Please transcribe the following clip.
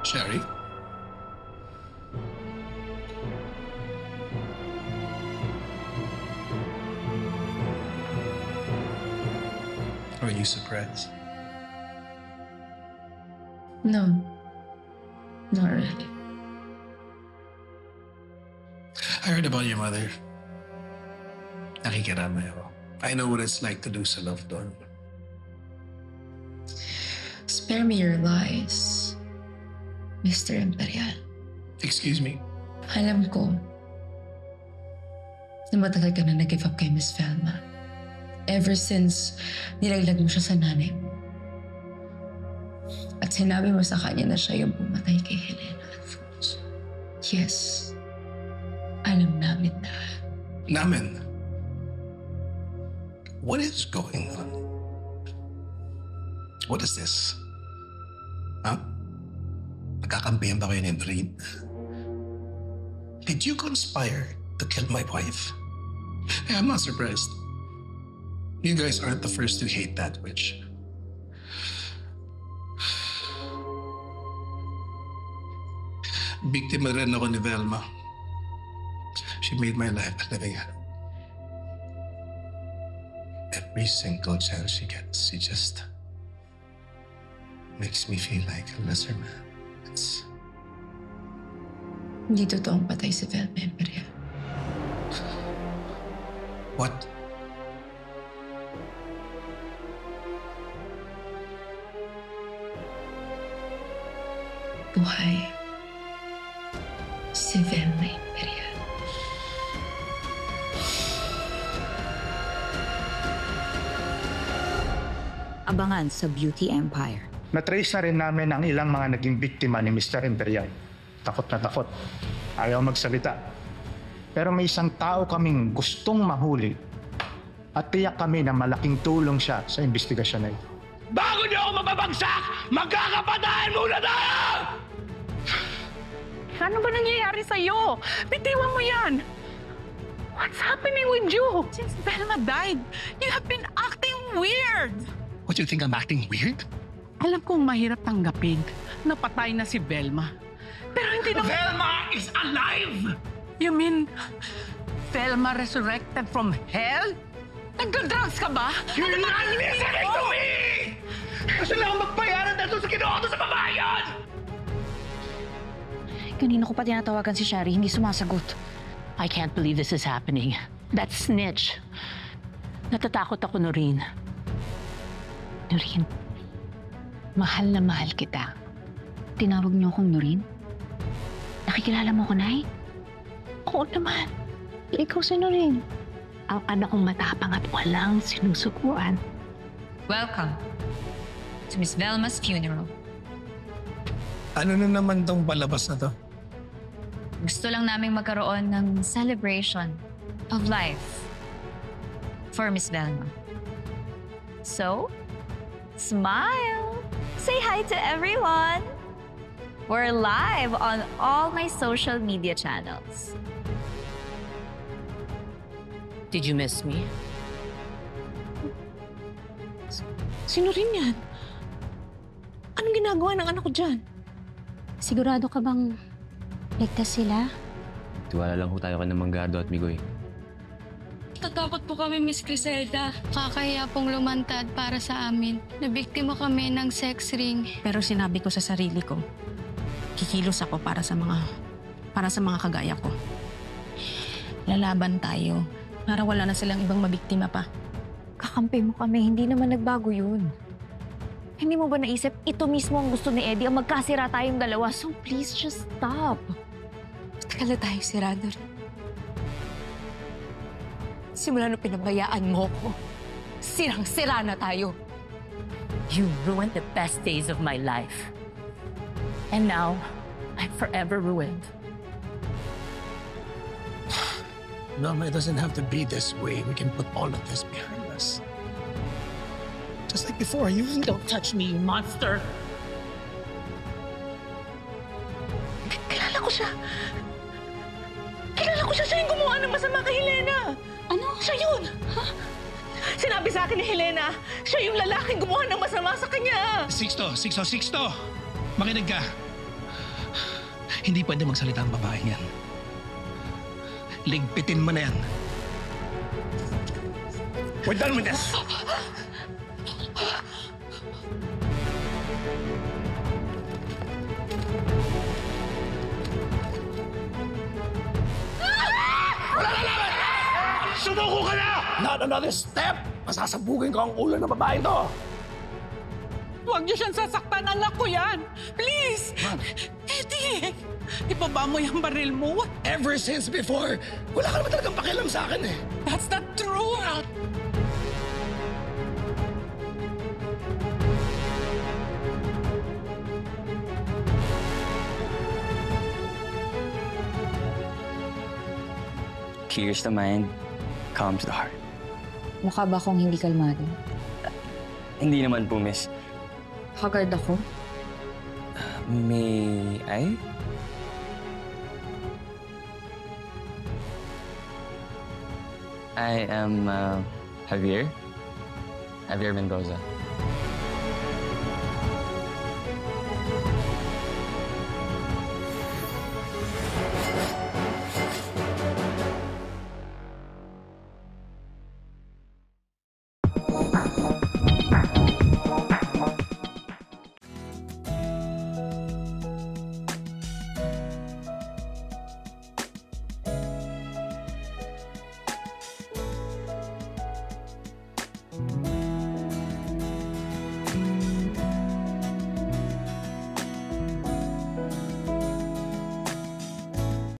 Sherry? Are you surprised? No. Not really. I heard about your mother. Nakikiramay ako. I know what it's like to lose a loved one. Spare me your lies, Mr. Imperial. Excuse me? Alam ko na matagal ka na nag-give up kay Miss Velma. Ever since nilaglag mo siya sa nanay mo. At sinabi mo sa kanya na siya yung pumatay kay Helena Alfonso. Yes. Alam namin lahat. Namin? What is going on? What is this? Huh? Nagkakampihan ba kayo ni Doreen? Did you conspire to kill my wife? Hey, I'm not surprised. You guys aren't the first to hate that witch. Biktima rin ako ni Velma. She made my life a living hell. Every single chance she gets, she just makes me feel like a lesser man. Hindi totoong patay si Velma Imperial. What? Buhay si Velma Imperial. Abangan sa Beauty Empire. Natrace na rin namin ang ilang mga naging biktima ni Mr. Imperial. Takot na takot. Ayaw magsalita. Pero may isang tao kaming gustong mahuli at tiyak kami na malaking tulong siya sa investigasyon na ito. Bago niyo ako mababagsak, magkakapatayan muna tayo! Ano ba nangyayari sa'yo? Bitiwan mo yan! What's happening with you? Since Velma died, you have been acting weird! What, you think I'm acting weird? Alam kong mahirap tanggapin na patay na si Velma. Pero hindi naman... Velma is alive! You mean, Velma resurrected from hell? Nagda-drugs ka ba? You're not listening to me! Gusto lang magbayaran dahil sa kinuha ko sa babayan! Kanina ko pa tinatawagan si Shari, hindi sumasagot. I can't believe this is happening. That snitch. Natatakot ako, Noreen. Noreen, mahal na mahal kita. Tinawag niyo akong Noreen? Nakikilala mo ko, Nay? Oo naman. Ikaw si Noreen. Ang anak kong matapang at walang sinusukuan. Welcome to Miss Velma's funeral. Ano na naman tong palabas na to? Gusto lang naming magkaroon ng celebration of life for Miss Velma. So, smile! Say hi to everyone! We're live on all my social media channels. Did you miss me? Sino rin yan? Anong ginagawa ng anak ko dyan? Sigurado ka bang ligtas sila? Tiwala lang ho tayo ka ng Manggado at Migoy. Tatakot po kami, Miss Criselda. Kakaya pong lumantad para sa amin. Nabiktima kami ng sex ring. Pero sinabi ko sa sarili ko, kikilos ako para sa mga kagaya ko. Lalaban tayo para wala na silang ibang mabiktima pa. Kakampi mo kami, hindi naman nagbago yun. Hindi mo ba naisip, ito mismo ang gusto ni Eddie, ang magkasira tayong dalawa. So please just stop. Matagal na tayo sirado rin. Simula nung pinabayaan mo ko, sirang-sira na tayo. You ruined the best days of my life. And now, I'm forever ruined. Velma, it doesn't have to be this way. We can put all of this behind us. Just like before, you... Don't touch me, you monster! Kilala ko siya! Kilala ko siya! Siya yung gumawa ng masama kay Helena! Ano? Siya yun! Ha? Sinabi sa akin ni Helena, siya yung lalaking gumawa ng masama sa kanya! Sixto! Makinig ka! Hindi pwede magsalita ang babaeng yan. Ligpitin mo na yan. We're done with this. Wala na laban! Sumuko ka na! Not another step! Masasabugin ko ang ulo ng babae to! Huwag niyo siyang sasaktan. Anak ko yan. Please! Eddie! Ibaba mo yung baril mo. Ever since before, wala ka naman talagang pakialam sa akin eh. That's not true! Clears the mind, calms the heart. Mukha ba akong hindi kalmado? Hindi naman po, miss. Haggard ako? May I? I am Javier. Javier Mendoza.